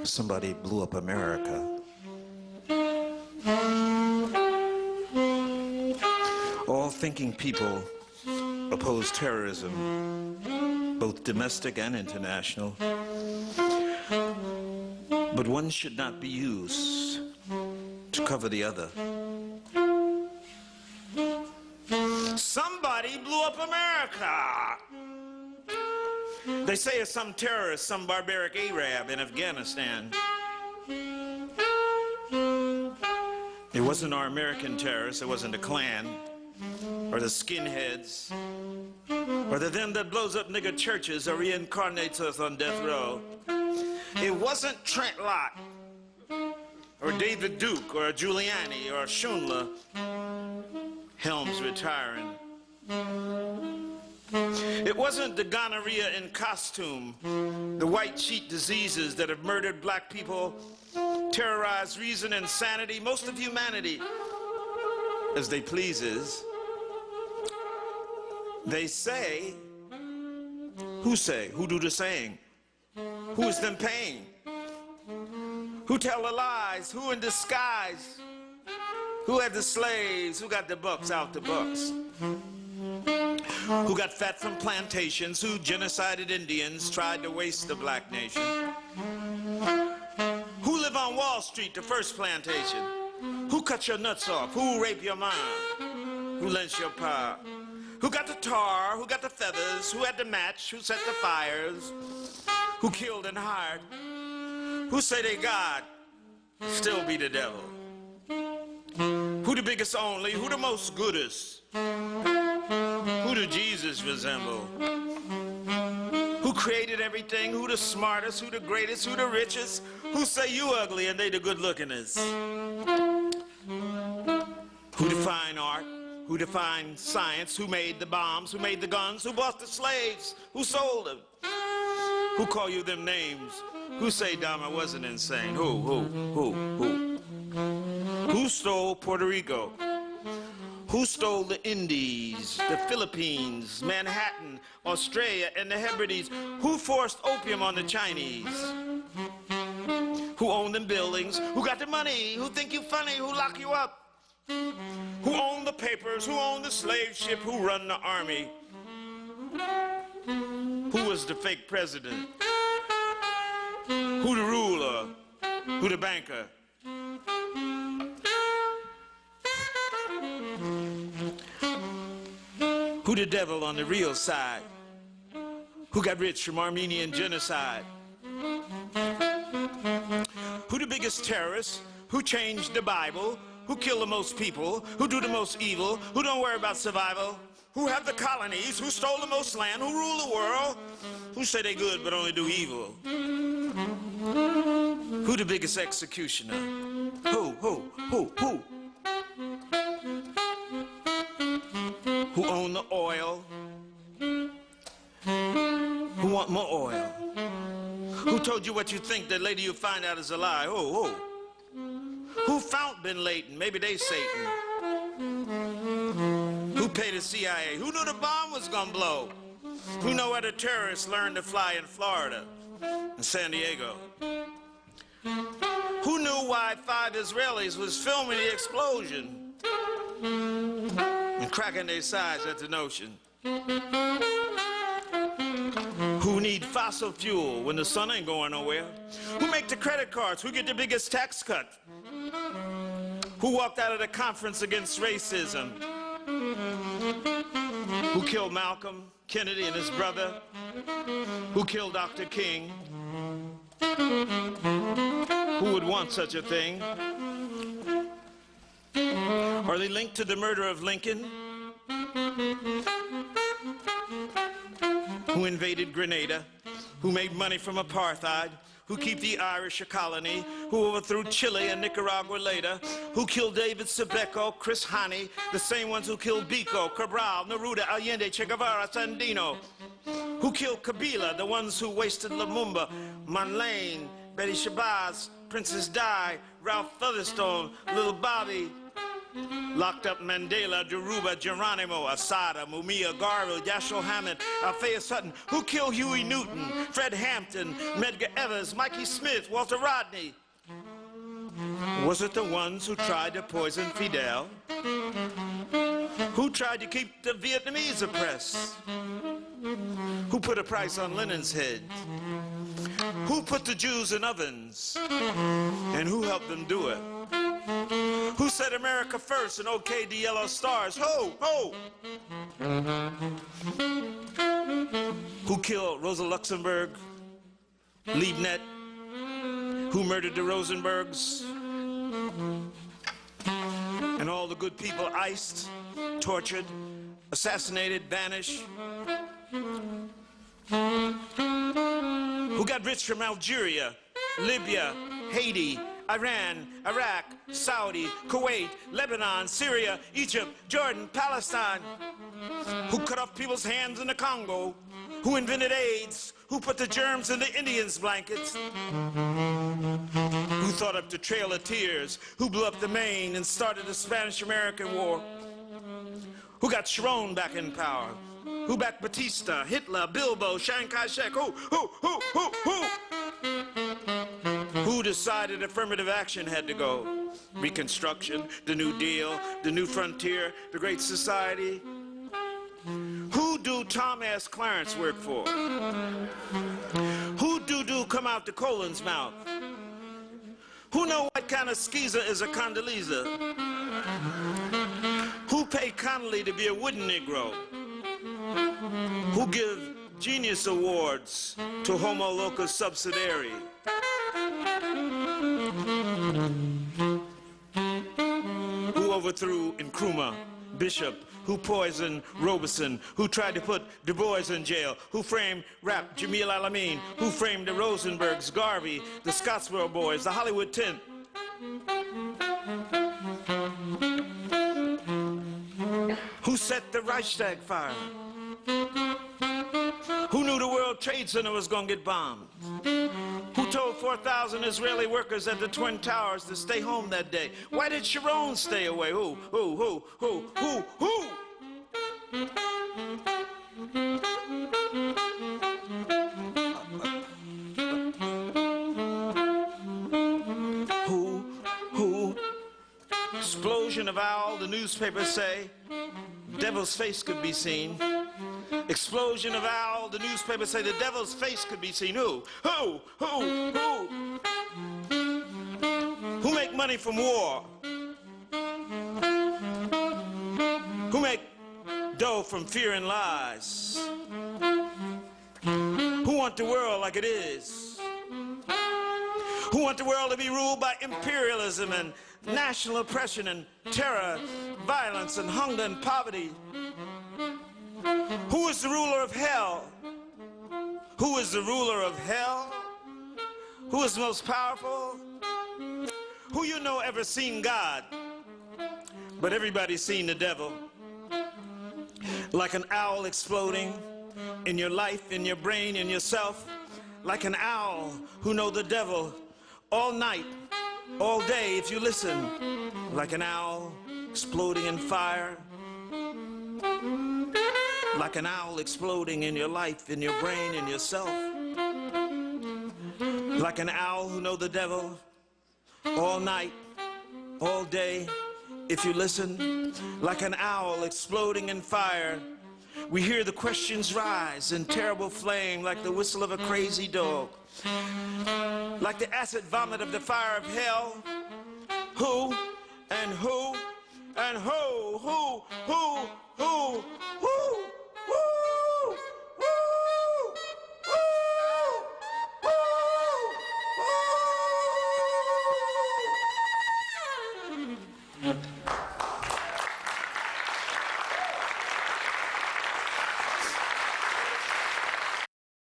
Somebody blew up America. All thinking people oppose terrorism, both domestic and international. But one should not be used to cover the other. Somebody blew up America. They say it's some terrorist, some barbaric Arab in Afghanistan. It wasn't our American terrorists, it wasn't the Klan, or the skinheads, or the them that blows up nigger churches or reincarnates us on death row. It wasn't Trent Lott, or David Duke, or Giuliani, or Schindler. Helms retiring. It wasn't the gonorrhea in costume, the white sheet diseases that have murdered black people, terrorized reason and sanity, most of humanity, as they pleases. They say, who say? Who do the saying? Who is them paying? Who tell the lies? Who in disguise? Who had the slaves? Who got the bucks out the bucks? Who got fat from plantations? Who genocided Indians, tried to waste the black nation? Who live on Wall Street, the first plantation? Who cut your nuts off? Who raped your mom? Who lent your power? Who got the tar? Who got the feathers? Who had the match? Who set the fires? Who killed and hired? Who say they God? Still be the devil. Who the biggest only? Who the most goodest? Who do Jesus resemble? Who created everything? Who the smartest? Who the greatest? Who the richest? Who say you ugly and they the good lookingest? Who define art? Who defined science? Who made the bombs? Who made the guns? Who bought the slaves? Who sold them? Who call you them names? Who say Dahmer wasn't insane? Who? Who stole Puerto Rico? Who stole the Indies, the Philippines, Manhattan, Australia, and the Hebrides? Who forced opium on the Chinese? Who owned them buildings? Who got the money? Who think you funny? Who lock you up? Who owned the papers? Who owned the slave ship? Who run the army? Who was the fake president? Who the ruler? Who the banker? Who the devil on the real side? Who got rich from Armenian genocide? Who the biggest terrorist? Who changed the Bible? Who killed the most people? Who do the most evil? Who don't worry about survival? Who have the colonies? Who stole the most land? Who rule the world? Who say they good but only do evil? Who the biggest executioner? Who? Who own the oil? Who want more oil? Who told you what you think that later you find out is a lie? Who found Bin Laden? Maybe they Satan. Who paid the CIA? Who knew the bomb was gonna blow? Who know where the terrorists learned to fly in Florida and San Diego? Who knew why 5 Israelis was filming the explosion and cracking their sides at the notion? Who need fossil fuel when the sun ain't going nowhere? Who make the credit cards? Who get the biggest tax cut? Who walked out of the conference against racism? Who killed Malcolm, Kennedy, and his brother? Who killed Dr. King? Who would want such a thing? Are they linked to the murder of Lincoln? Who invaded Grenada? Who made money from apartheid? Who keep the Irish a colony? Who overthrew Chile and Nicaragua later? Who killed David Sebeco, Chris Hani, the same ones who killed Biko, Cabral, Neruda, Allende, Che Guevara, Sandino? Who killed Kabila, the ones who wasted Lumumba, Manlane, Betty Shabazz, Princess Di, Ralph Featherstone, Little Bobby, Locked up Mandela, Deruba, Geronimo, Asada, Mumia, Garvey, Dashiell Hammett, Althea Sutton. Who killed Huey Newton, Fred Hampton, Medgar Evers, Mikey Smith, Walter Rodney? Was it the ones who tried to poison Fidel? Who tried to keep the Vietnamese oppressed? Who put a price on Lenin's head? Who put the Jews in ovens? And who helped them do it? Who said America first and okayed the yellow stars? Ho, ho! Who killed Rosa Luxemburg, Liebknecht? Who murdered the Rosenbergs? And all the good people iced, tortured, assassinated, banished? Who got rich from Algeria, Libya, Haiti, Iran, Iraq, Saudi, Kuwait, Lebanon, Syria, Egypt, Jordan, Palestine? Who cut off people's hands in the Congo? Who invented AIDS? Who put the germs in the Indians' blankets? Who thought up the Trail of Tears? Who blew up the Maine and started the Spanish-American War? Who got Sharon back in power? Who backed Batista, Hitler, Bilbo, Chiang Kai-shek? Who? Who decided affirmative action had to go? Reconstruction, the New Deal, the New Frontier, the Great Society? Who do Tom S. Clarence work for? Who do come out the colon's mouth? Who know what kind of skeezer is a Condoleezza? Who paid Connolly to be a wooden Negro? Who give Genius Awards to Homo Locus Subsidiary? Who overthrew Nkrumah, Bishop? Who poisoned Robeson? Who tried to put Du Bois in jail? Who framed Rap Jamil Alamein? Who framed the Rosenbergs, Garvey, the Scottsboro Boys, the Hollywood Tent? Who set the Reichstag fire? Who knew the World Trade Center was going to get bombed? Who told 4,000 Israeli workers at the Twin Towers to stay home that day? Why did Sharon stay away? Who? Who? Explosion of owl, the newspapers say. Devil's face could be seen. Explosion of owl, the newspapers say the devil's face could be seen. Who? Who make money from war? Who make dough from fear and lies? Who want the world like it is? Who want the world to be ruled by imperialism and national oppression and terror, violence and hunger and poverty? Who is the ruler of hell? Who is the ruler of hell? Who is the most powerful? Who you know ever seen God? But everybody's seen the devil. Like an owl exploding in your life, in your brain, in yourself. Like an owl who know the devil all night, all day if you listen. Like an owl exploding in fire. Like an owl exploding in your life, in your brain, in yourself. Like an owl who know the devil all night, all day, if you listen. Like an owl exploding in fire. We hear the questions rise in terrible flame like the whistle of a crazy dog. Like the acid vomit of the fire of hell. Who and who and who?